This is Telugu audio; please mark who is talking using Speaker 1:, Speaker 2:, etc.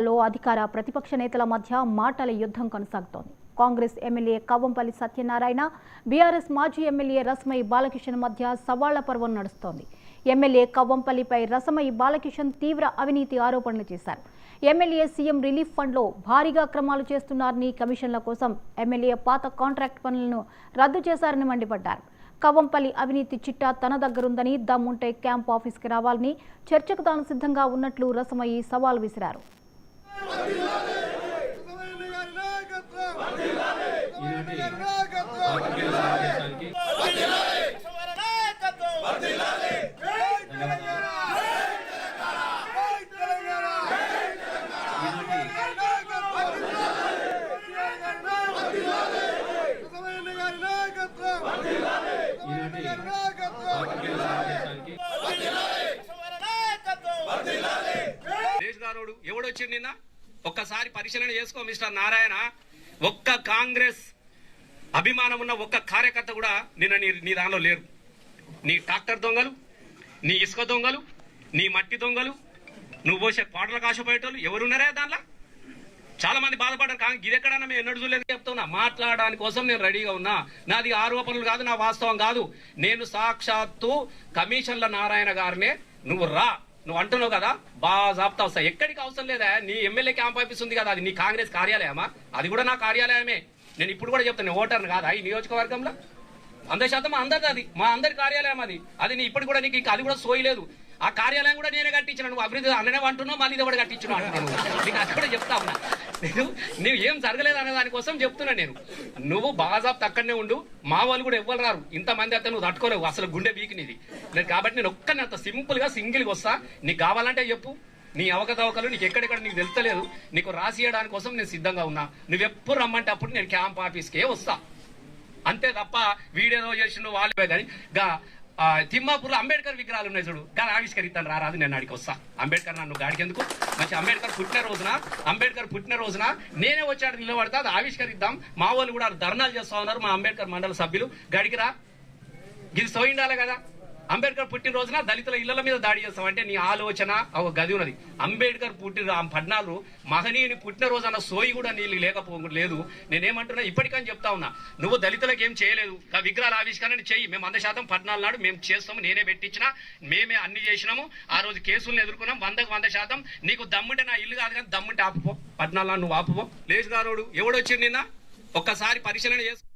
Speaker 1: లో అధికార ప్రతిపక్ష నేతల మధ్య మాటల యుద్ధం కొనసాగుతోంది. కాంగ్రెస్ ఎమ్మెల్యే కవ్వంపల్లి సత్యనారాయణ, బీఆర్ఎస్ మాజీ ఎమ్మెల్యే రసమయి బాలకిషన్ మధ్య సవాళ్ల పర్వం నడుస్తోంది. ఎమ్మెల్యే కవ్వంపల్లిపై రసమయి బాలకిషన్ తీవ్ర అవినీతి ఆరోపణలు చేశారు. ఎమ్మెల్యే సీఎం రిలీఫ్ ఫండ్లో భారీగా అక్రమాలు చేస్తున్నారని, కమిషన్ల కోసం ఎమ్మెల్యే పాత కాంట్రాక్ట్ పనులను రద్దు చేశారని మండిపడ్డారు. కవ్వంపల్లి అవినీతి చిట్టా తన దగ్గరుందని, దమ్ముంటే క్యాంప్ ఆఫీస్కి రావాలని, చర్చకు తాను సిద్ధంగా ఉన్నట్లు రసమయి సవాల్ విసిరారు.
Speaker 2: ఎవడొచ్చింది నిన్న ఒక్కసారి పరిశీలన చేసుకో మిస్టర్ నారాయణ. ఒక్క కాంగ్రెస్ అభిమానం ఉన్న ఒక్క కార్యకర్త కూడా నిన్న నీ దానిలో లేరు. నీ ట్రాక్టర్ దొంగలు, నీ ఇసుక దొంగలు, నీ మట్టి దొంగలు, నువ్వు పోసే పాటలు కాశపోయేటోళ్ళు ఎవరున్నారా దానిలో? చాలా మంది బాధపడ్డారు. ఇది ఎక్కడన్నా మేము ఎన్నడూ చూడలేదు చెప్తున్నా. మాట్లాడడానికి కోసం నేను రెడీగా ఉన్నా. నాది ఆరోపణలు కాదు, నా వాస్తవం కాదు. నేను సాక్షాత్తు కమిషన్ల నారాయణ గారినే నువ్వు అంటున్నావు కదా, బాగా జాబ్తా వస్తా. ఎక్కడికి అవసరం లేదా? నీ ఎమ్మెల్యే క్యాంప్ ఆఫీస్ ఉంది కదా, అది నీ కాంగ్రెస్ కార్యాలయమా? అది కూడా నా కార్యాలయమే. నేను ఇప్పుడు కూడా చెప్తాను, ఓటర్ని కాదా ఈ నియోజకవర్గంలో? 100% అందరిది, అది మా అందరి కార్యాలయం. అది నీ ఇప్పుడు కూడా నీకు అది కూడా సోయలేదు. ఆ కార్యాలయం కూడా నేనే కట్టించిన. నువ్వు అభివృద్ధి అన్ననే అంటున్నావు, మళ్ళీ ఇది కూడా కట్టించిన అంటున్నాను. నీకు అది కూడా చెప్తా ఉన్నా. నువ్వు ఏం జరగలేదు అనే దానికోసం చెప్తున్నా నేను. నువ్వు బాజాబ్తా అక్కడనే ఉండు. మా వాళ్ళు కూడా ఎవ్వరు రారు. ఇంతమంది అయితే నువ్వు తట్టుకోలేవు, అసలు గుండె వీకినిది. నేను కాబట్టి నేను ఒక్కనే అంత సింపుల్గా సింగిల్గా వస్తా. నీకు కావాలంటే చెప్పు. నీ అవకతవకలు నీకు ఎక్కడెక్కడ నీకు తెలుస్తలేదు. నీకు రాసియడానికి కోసం నేను సిద్ధంగా ఉన్నా. నువ్వెప్పుడు రమ్మంటే అప్పుడు నేను క్యాంప్ ఆఫీస్కే వస్తా. అంతే తప్ప వీడియో చేసిన వాళ్ళే. కానీ తిమ్మాపూర్లో అంబేద్కర్ విగ్రహాలు ఉన్నాయి చూడు, కానీ ఆవిష్కరిస్తాను రారాదు. నేను అడిగి వస్తా. అంబేద్కర్ నన్ను గాడికి ఎందుకు? మంచి అంబేద్కర్ పుట్టిన రోజున నేనే వచ్చాడు నిలబడతా, అది ఆవిష్కరిద్దాం. మా వాళ్ళు కూడా ధర్నాలు చేస్తా ఉన్నారు, మా అంబేద్కర్ మండల సభ్యులు. గడికి రా, ఇది సోయిండాలి కదా. అంబేద్కర్ పుట్టిన రోజున దళితుల ఇళ్ల మీద దాడి చేస్తామంటే నీ ఆలోచన ఒక గది ఉన్నది. అంబేద్కర్ పుట్టిన 14 మహనీయుని పుట్టిన రోజు అన్న సోయి కూడా నీళ్ళు లేదు. నేనేమంటున్నా, ఇప్పటికని చెప్తా ఉన్నా, నువ్వు దళితులకు ఏం చేయలేదు. ఆ విగ్రహాల ఆవిష్కరణ చెయ్యి. మేము 100% 14 నాడు మేము చేస్తాము. నేనే పెట్టించిన, మేమే అన్ని చేసినాము. ఆ రోజు కేసులను ఎదుర్కొన్నాం 100%. నీకు దమ్ముంటే నా ఇల్లు కాదు కానీ దమ్ముంటే ఆపుపో. 14 నాడు నువ్వు ఆపుపో. లేచుగారోడు ఎవడొచ్చింది నిన్న ఒక్కసారి పరిశీలన చేసుకో.